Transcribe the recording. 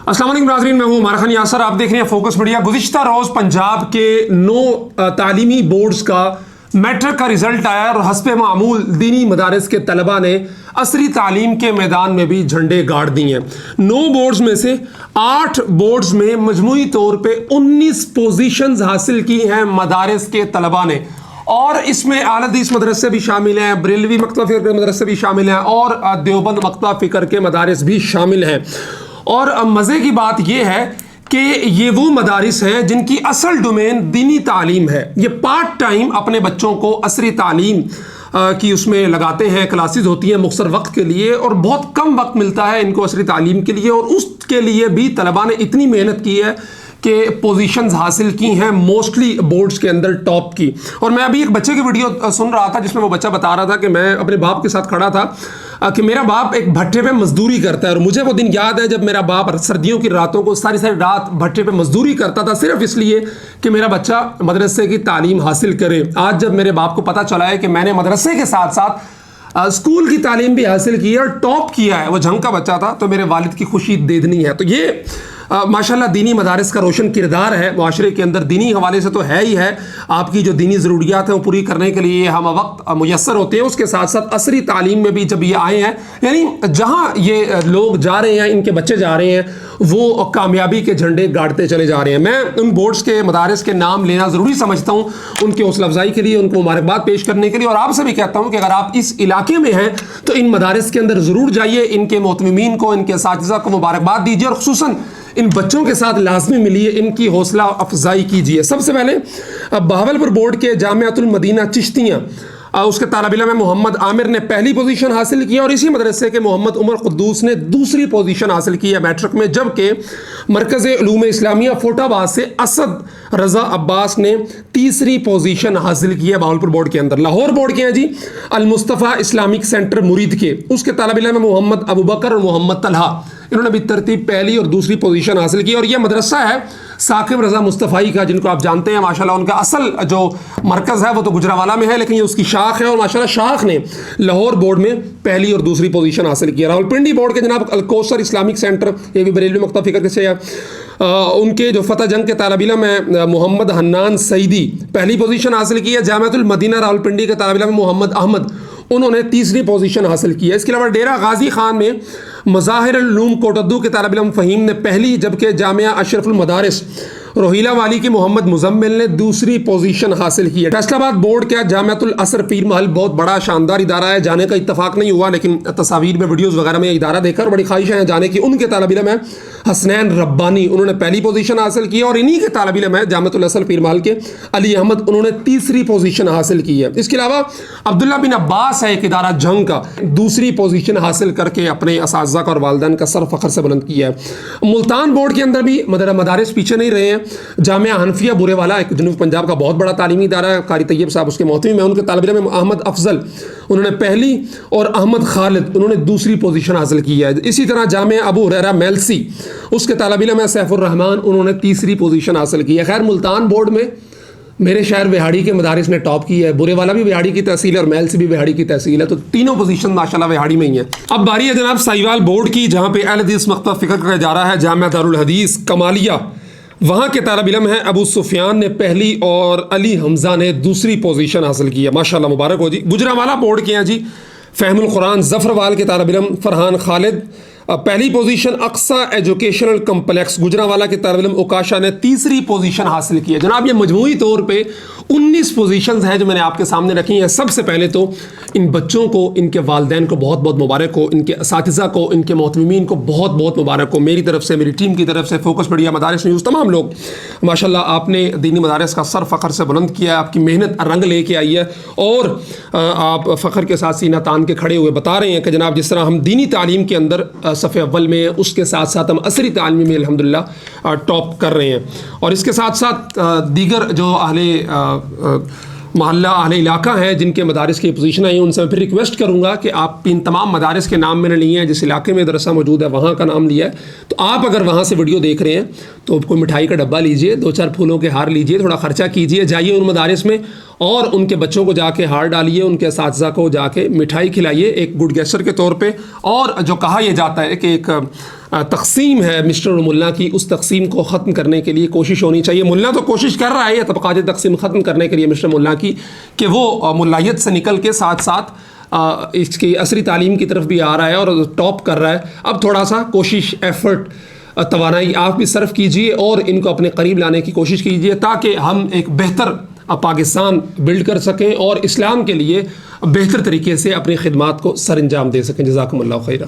अस्सलाम वालेकुम नाज़रीन, मैं हूँ उमर खान यासर। आप देख रहे हैं फोकस मीडिया। गुज़िश्ता रोज़ पंजाब के 9 तालीमी बोर्ड्स का मैट्रिक का रिज़ल्ट आया और हस्बे मामूल दीनी मदारिस के तलबा ने असरी तालीम के मैदान में भी झंडे गाड़ दिए हैं। 9 बोर्ड्स में से 8 बोर्ड्स में मजमूई तौर पे 19 पोजीशंस हासिल की हैं मदारिस के तलबा ने, और इसमें आला हदीस मदरसे भी शामिल हैं, बरेलवी मकतब फ़िक्र के मदरसे भी शामिल हैं और देवबंद मकतब फ़िक्र के मदारिस भी शामिल हैं। और मज़े की बात यह है कि ये वो मदारिस हैं जिनकी असल डोमेन दीनी तालीम है। ये पार्ट टाइम अपने बच्चों को असरी तालीम की उसमें लगाते हैं, क्लासेस होती हैं मुख्तसर वक्त के लिए, और बहुत कम वक्त मिलता है इनको असरी तालीम के लिए, और उसके लिए भी तलबा ने इतनी मेहनत की है कि पोजीशंस हासिल की हैं मोस्टली बोर्ड्स के अंदर टॉप की। और मैं अभी एक बच्चे की वीडियो सुन रहा था जिसमें वो बच्चा बता रहा था कि मैं अपने बाप के साथ खड़ा था कि मेरा बाप एक भट्टे पे मजदूरी करता है, और मुझे वो दिन याद है जब मेरा बाप सर्दियों की रातों को सारी सारी रात भट्टे पे मजदूरी करता था सिर्फ इसलिए कि मेरा बच्चा मदरसे की तालीम हासिल करे। आज जब मेरे बाप को पता चला है कि मैंने मदरसे के साथ साथ स्कूल की तालीम भी हासिल की है और टॉप किया है, वो झंग का बच्चा था, तो मेरे वालिद की खुशी देदनी है। तो ये माशाल्लाह दीनी मदारिस का रोशन किरदार है माशरे के अंदर। दीनी हवाले से तो है ही है, आपकी जो दीनी ज़रूरियात हैं वो पूरी करने के लिए हम वक्त मुयस्सर होते हैं। उसके साथ साथ असरी तालीम में भी जब ये आए हैं, यानी जहाँ ये लोग जा रहे हैं, इनके बच्चे जा रहे हैं, वो कामयाबी के झंडे गाड़ते चले जा रहे हैं। मैं उन बोर्ड्स के मदारिस के नाम लेना ज़रूरी समझता हूँ उनकी हौसला अफजाई के लिए, उनको मुबारकबाद पेश करने के लिए, और आपसे भी कहता हूँ कि अगर आप इस इलाके में हैं तो इन मदारिस के अंदर ज़रूर जाइए, इनके मोतमिमीन को, इनके असातिज़ा को मुबारकबाद दीजिए, और खुसूसन इन बच्चों के साथ लाजमी मिलिए, इनकी हौसला अफजाई कीजिए। सबसे पहले बहावलपुर बोर्ड के जामियातुल मदीना चिश्तियाँ, उसके तालिब इल्म मोहम्मद आमिर ने पहली पोजीशन हासिल की, और इसी मदरसे के मोहम्मद उमर कुद्दूस ने दूसरी पोजीशन हासिल की है मैट्रिक में, जबकि मरकज़ उलूम इस्लामिया फोटाबाद से असद रज़ा अब्बास ने तीसरी पोजीशन हासिल की है बहावलपुर बोर्ड के अंदर। लाहौर बोर्ड के हैं जी अल मुस्तफ़ा इस्लामिक सेंटर मुरीद के, उसके तालिब इल्म मोहम्मद अबू बकर और मोहम्मद तलहा, इन्होंने भी तरतीब पहली और दूसरी पोजीशन हासिल की। और यह मदरसा है साकिब रज़ा मुस्तफ़ाई का, जिनको आप जानते हैं माशाल्लाह। उनका असल जो मरकज़ है वो तो गुजरावाला में है, लेकिन ये उसकी शाख है, और माशाल्लाह शाख ने लाहौर बोर्ड में पहली और दूसरी पोजीशन हासिल की है। रावलपिंडी बोर्ड के जनाब अलकौसर इस्लामिक सेंटर, ये भी बरेलवी मकतब फ़िक्र से है, उनके जो फ़तह जंग के तालिब इल्म है मोहम्मद हन्नान सईदी, पहली पोजीशन हासिल की है। जामियातुल मदीना रावलपिंडी के तालिब इल्म मोहम्मद अहमद, उन्होंने तीसरी पोजीशन हासिल की है। इसके अलावा डेरा गाजी खान में मज़ाहिरुल उलूम कोटद्दू के तालिब इल्म फ़हीम ने पहली, जबकि जामिया अशरफुल मदारिस रोहिला वाली के मोहम्मद मुजम्मिल ने दूसरी पोजीशन हासिल की है। फैसलाबाद बोर्ड का जामियातुल असर पीर महल बहुत बड़ा शानदार इदारा है, जाने का इत्तफाक नहीं हुआ, लेकिन तस्वीर में वीडियोज़ वगैरह में इदारा देखकर बड़ी ख्वाहिश है जाने की। उनके तालिब इल्म है हसनैन रब्बानी, उन्होंने पहली पोजीशन हासिल की है, और इन्हीं के तालिब इल्म है जामियातुल असर पीर महल के अली अहमद, उन्होंने तीसरी पोजीशन हासिल की है। इसके अलावा अब्दुल्ला बिन अब्बास है एक इदारा झंग का, दूसरी पोजीशन हासिल करके अपने असातिज़ा का और वालिदैन का सर फ़ख्र से बुलंद किया है। मुल्तान बोर्ड के अंदर भी मदारिस पीछे नहीं रहे हैं। जामिया हनफिया बुरेवाला एक जनूब पंजाब का बहुत बड़ा तालीमी इदारा है, कारी तैयब साहब उसके मोहतमी में, उनके तालिब इल्म अहमद अफजल, उन्होंने पहली, और अहमद खालिद, उन्होंने दूसरी पोजीशन हासिल की है। इसी तरह जामिया अबू हुरैरा मेलसी, उसके तालिब इल्म है सैफुर रहमान, उन्होंने तीसरी पोजीशन हासिल की है। खैर मुल्तान बोर्ड में मेरे शहर विहाड़ी के मदारिस ने टॉप की है, बुरेवाला भी विहाड़ी की तहसील है और मेलसी भी विहाड़ी की तहसील है, तो तीनों पोजीशन माशाल्लाह विहाड़ी में ही है। अब बारी है जनाब साहिवाल बोर्ड की, जहाँ पे अहले हदीस मकतब फ़िक्र का इदारा है जामिया दारुल हदीस कमालिया, वहाँ के तालिब इल्म हैं अबू सुफियान ने पहली और अली हमज़ा ने दूसरी पोजीशन हासिल की है, माशाल्लाह मुबारक हो जी। गुजरावाला बोर्ड के हैं जी फ़हमुल कुरान ज़फ़रवाल के तालिब इल्म फरहान खालिद, पहली position. Aqsa educational complex Gujranwala के तालिब इल्म उकाशा ने तीसरी पोजीशन हासिल की है। जनाब ये मजमूई तौर पे 19 पोजीशंस हैं जो मैंने आपके सामने रखी हैं। सबसे पहले तो इन बच्चों को, इनके वालिदैन को बहुत बहुत मुबारक हो, इनके असातिज़ा को, इनके मोतमिमीन को बहुत बहुत मुबारक हो मेरी तरफ से, मेरी टीम की तरफ से, फोकस मीडिया, मदारिस न्यूज़, तमाम लोग माशाल्लाह आपने दीनी मदारिस का सर फ़ख्र से बुलंद किया है, आपकी मेहनत रंग लेके आई है, और आप फ़ख्र के साथ सीना तान के खड़े हुए बता रहे हैं कि जनाब जिस तरह हम दीनी तालीम के अंदर सफ़े अव्वल में, उसके साथ साथ हम असरी तालीम में अल्हम्दुलिल्लाह टॉप कर रहे हैं, और इसके साथ साथ दीगर जो महल्ला अहले इलाका हैं जिनके मदारिस की पोजीशन आई, उनसे मैं फिर रिक्वेस्ट करूँगा कि आप इन तमाम मदारिस के नाम मैंने लिए हैं, जिस इलाके में मदरसा मौजूद है वहाँ का नाम लिया है, तो आप अगर वहाँ से वीडियो देख रहे हैं تو کوئی مٹھائی کا ڈبہ لیجئے, 2-4 پھولوں کے ہار لیجئے, تھوڑا خرچہ کیجئے, جائیے ان مدارس میں اور ان کے بچوں کو جا کے ہار ڈالیے, ان کے اساتذہ کو جا کے مٹھائی کھلائیے ایک گڈ گیسچر کے طور پہ. اور جو کہا یہ جاتا ہے کہ ایک تقسیم ہے مسٹر ملا کی, اس تقسیم کو ختم کرنے کے لیے کوشش ہونی چاہیے. ملا تو کوشش کر رہا ہے یہ طبقاتی تقسیم ختم کرنے کے لیے مسٹر ملا کی, کہ وہ ملائیت سے نکل کے ساتھ ساتھ اس کی عصری تعلیم کی طرف بھی آ رہا ہے اور ٹاپ کر رہا ہے. اب تھوڑا سا کوشش, ایفرٹ, توانائی آپ بھی صرف کیجئے اور ان کو اپنے قریب لانے کی کوشش کیجئے, تاکہ ہم ایک بہتر پاکستان بلڈ کر سکیں اور اسلام کے لیے بہتر طریقے سے اپنی خدمات کو سر انجام دے سکیں. جزاکم اللہ خیرہ.